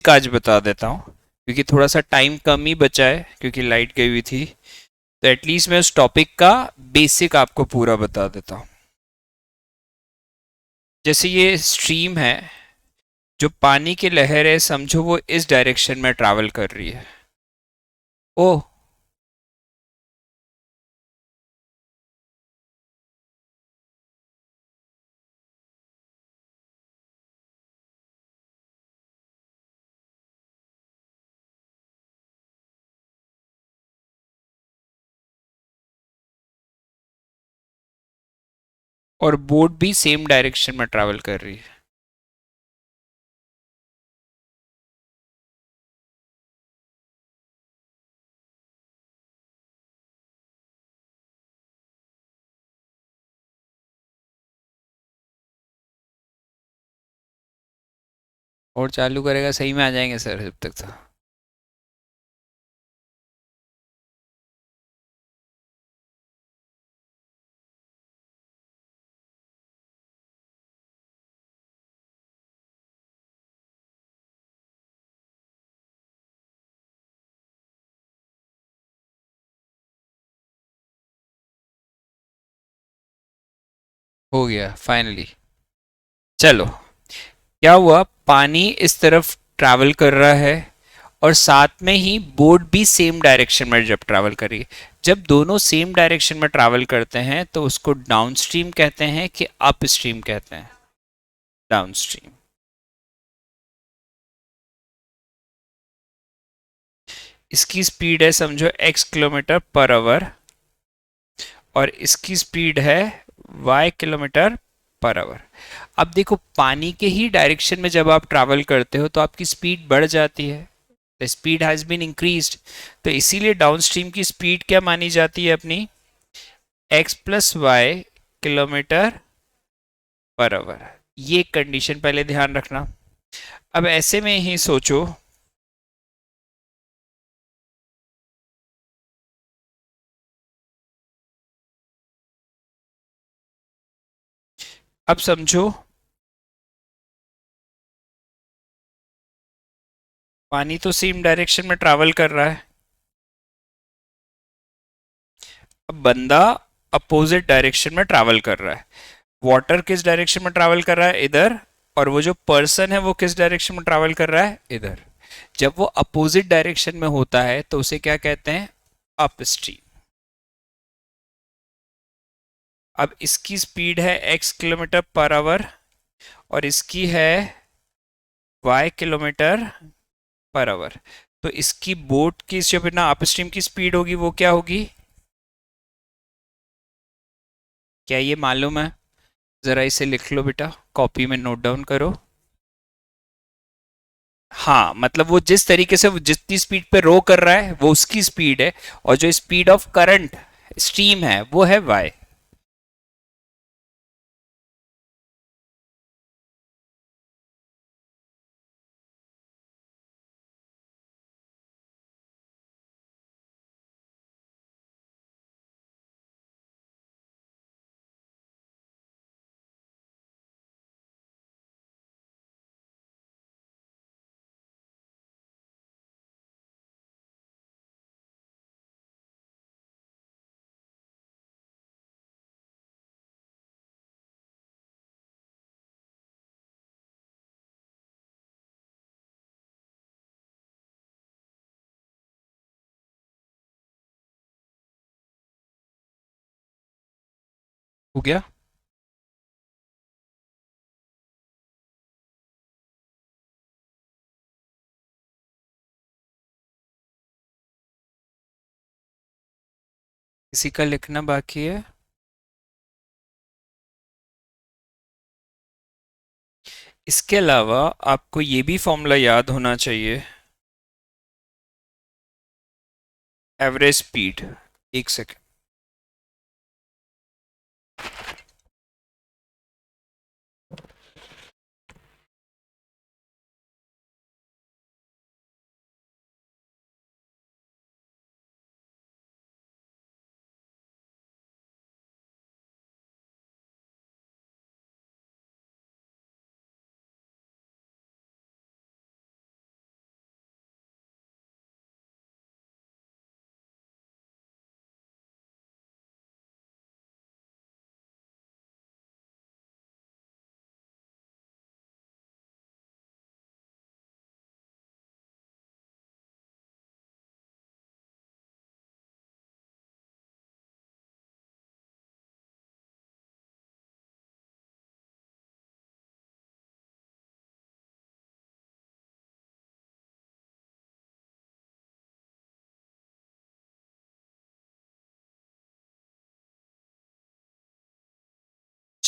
काज बता देता हूँ, क्योंकि थोड़ा सा टाइम कम ही बचा है क्योंकि लाइट गई हुई थी। तो एटलीस्ट मैं उस टॉपिक का बेसिक आपको पूरा बता देता हूँ। जैसे ये स्ट्रीम है, जो पानी की लहर है, समझो वो इस डायरेक्शन में ट्रैवल कर रही है। ओ, और बोट भी सेम डायरेक्शन में ट्रैवल कर रही है। और चालू करेगा, सही में आ जाएंगे सर जब तक तो। हो गया फाइनली। चलो, क्या हुआ, पानी इस तरफ ट्रैवल कर रहा है और साथ में ही बोट भी सेम डायरेक्शन में जब ट्रैवल करी। जब दोनों सेम डायरेक्शन में ट्रैवल करते हैं तो उसको डाउनस्ट्रीम कहते हैं कि अपस्ट्रीम कहते हैं? डाउनस्ट्रीम। इसकी स्पीड है समझो x किलोमीटर पर आवर, और इसकी स्पीड है y किलोमीटर पर आवर। अब देखो, पानी के ही डायरेक्शन में जब आप ट्रैवल करते हो तो आपकी स्पीड बढ़ जाती है, the speed has been increased. तो इसीलिए डाउनस्ट्रीम की स्पीड क्या मानी जाती है अपनी? x plus Y kilometre per hour. ये कंडीशन पहले ध्यान रखना। अब ऐसे में ही सोचो, अब समझो पानी तो सेम डायरेक्शन में ट्रैवल कर रहा है, अब बंदा अपोजिट डायरेक्शन में ट्रैवल कर रहा है। वाटर किस डायरेक्शन में ट्रैवल कर रहा है? इधर। और वो जो पर्सन है वो किस डायरेक्शन में ट्रैवल कर रहा है? इधर। जब वो अपोजिट डायरेक्शन में होता है तो उसे क्या कहते हैं? Up stream. अब इसकी स्पीड है x किलोमीटर पर आवर और इसकी है y किलोमीटर पर आवर। तो इसकी बोट की जो बिना अपस्ट्रीम की स्पीड होगी वो क्या होगी? क्या ये मालूम है? जरा इसे लिख लो बेटा, कॉपी में नोट डाउन करो। हाँ, मतलब वो जिस तरीके से वो जितनी स्पीड पे रो कर रहा है वो उसकी स्पीड है, और जो स्पीड ऑफ करंट स्ट्रीम है वो है y। हो गया। किसी का लिखना बाकी है? इसके अलावा आपको ये भी फॉर्मूला याद होना चाहिए, एवरेज स्पीड। एक सेकेंड।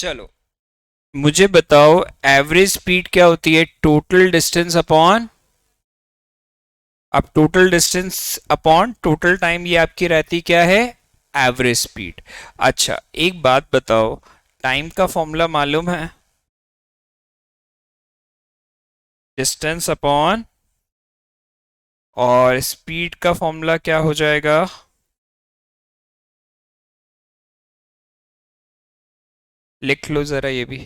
चलो मुझे बताओ, एवरेज स्पीड क्या होती है? टोटल डिस्टेंस अपॉन, अब total distance upon total time, ये आपकी रहती क्या है? Average speed. अच्छा एक बात बताओ, टाइम का फॉर्मूला मालूम है? डिस्टेंस अपॉन, और स्पीड का फॉर्मूला क्या हो जाएगा? लिख लो जरा ये भी।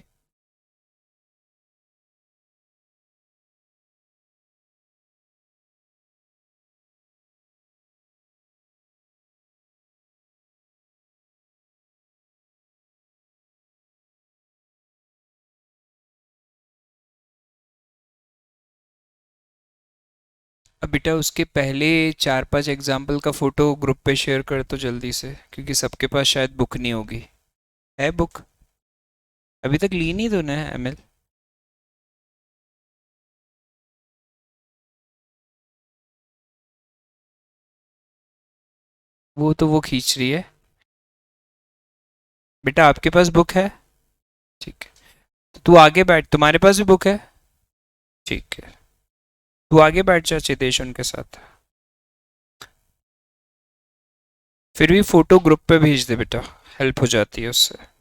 अब बेटा उसके पहले चार पांच एग्जाम्पल का फोटो ग्रुप पे शेयर कर तो जल्दी से, क्योंकि सबके पास शायद बुक नहीं होगी। है बुक? अभी तक ली नहीं तूने एमएल? वो तो वो खींच रही है। बेटा आपके पास बुक है? ठीक है, तो तू आगे बैठ, तुम्हारे पास भी बुक है? ठीक है, तू आगे बैठ जा चितेश उनके साथ। फिर भी फोटो ग्रुप पे भेज दे बेटा, हेल्प हो जाती है उससे।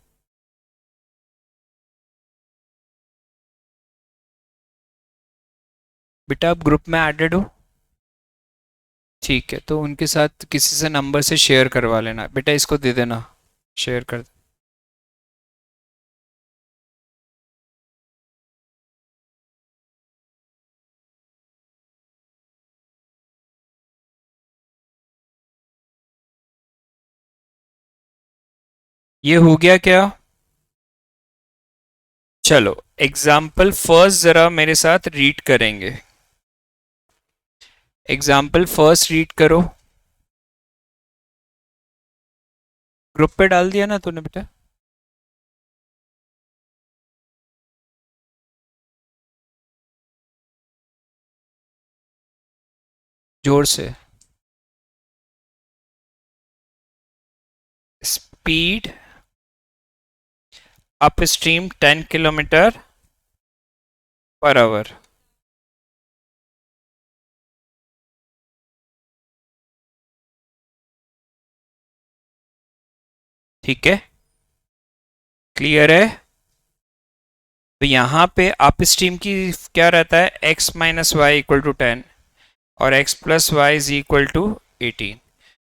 बेटा आप ग्रुप में एडेड हो? ठीक है, तो उनके साथ किसी से नंबर से शेयर करवा लेना बेटा, इसको दे देना, शेयर कर दे। ये हो गया क्या? चलो एग्जाम्पल फर्स्ट जरा मेरे साथ रीड करेंगे। एग्जाम्पल फर्स्ट रीड करो। ग्रुप पे डाल दिया ना तूने बेटा? जोर से। Speed up stream 10 kilometre per our. ठीक है, क्लियर है? तो यहाँ पे अप स्ट्रीम की क्या रहता है? x minus Y equal to 10 और x plus Y is equal to 18।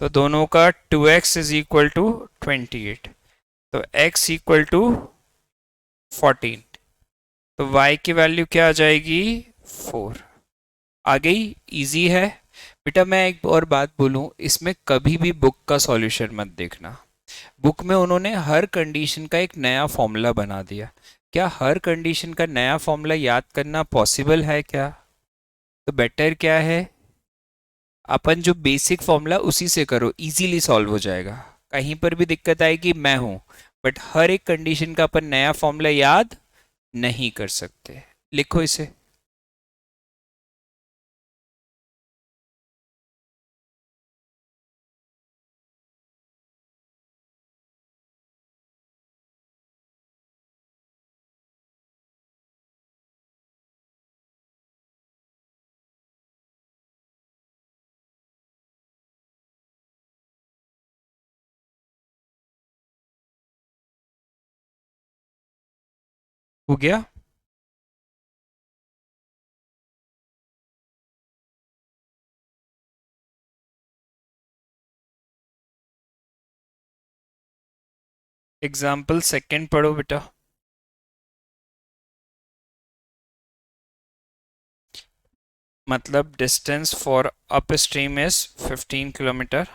तो दोनों का 2x इज इक्वल टू 28, तो x इक्वल टू 14। तो y की वैल्यू क्या आ जाएगी? 4। आ गई? इजी है। बेटा मैं एक और बात बोलूं, इसमें कभी भी बुक का सॉल्यूशन मत देखना। बुक में उन्होंने हर कंडीशन का एक नया फॉर्मूला बना दिया। क्या हर कंडीशन का नया फॉर्मूला याद करना पॉसिबल है क्या? तो बेटर क्या है, अपन जो बेसिक फॉर्मूला उसी से करो, इजीली सॉल्व हो जाएगा। कहीं पर भी दिक्कत आएगी मैं हूं, बट हर एक कंडीशन का अपन नया फॉर्मूला याद नहीं कर सकते। लिखो इसे। हो गया? एग्जाम्पल सेकंड पढ़ो बेटा। मतलब distance for upstream is 15 kilometre,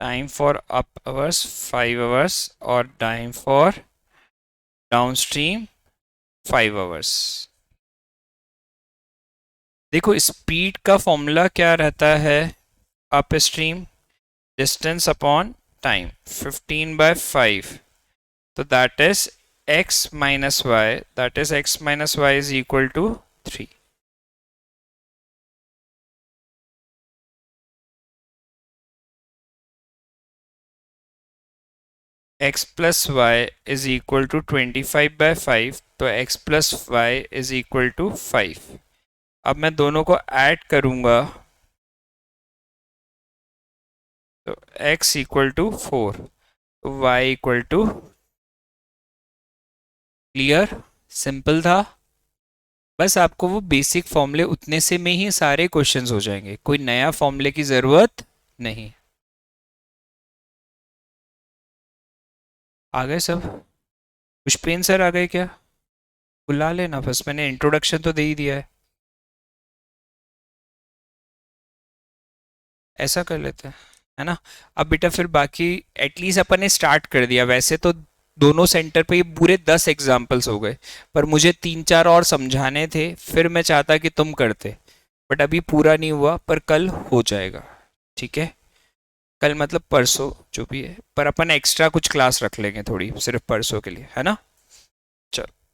time for up hours 5 hours, और time for downstream 5 hours. देखो स्पीड का फॉर्मूला क्या रहता है? Upstream distance upon time, 15/5, तो that is x minus y, that is x minus y is equal to 3। x plus Y is equal to 25/5, तो x plus Y is equal to 5। अब मैं दोनों को add करूंगा तो x equal to 4, तो y equal to, clear, simple था। बस आपको वो बेसिक फॉर्मूले उतने से में ही सारे क्वेश्चंस हो जाएंगे, कोई नया फॉर्मूले की जरूरत नहीं। आ गए सब? पुष्पेन सर आ गए क्या? बुला लेना, बस मैंने इंट्रोडक्शन तो दे ही दिया है। ऐसा कर लेते हैं, है ना। अब बेटा फिर बाकी एटलीस्ट अपन ने स्टार्ट कर दिया। वैसे तो दोनों सेंटर पे ये पूरे 10 एग्जाम्पल्स हो गए, पर मुझे 3-4 और समझाने थे, फिर मैं चाहता कि तुम करते, बट अभी पूरा नहीं हुआ, पर कल हो जाएगा। ठीक है, कल मतलब परसों जो भी है, पर अपन एक्स्ट्रा कुछ क्लास रख लेंगे थोड़ी, सिर्फ परसों के लिए, है ना। चलो।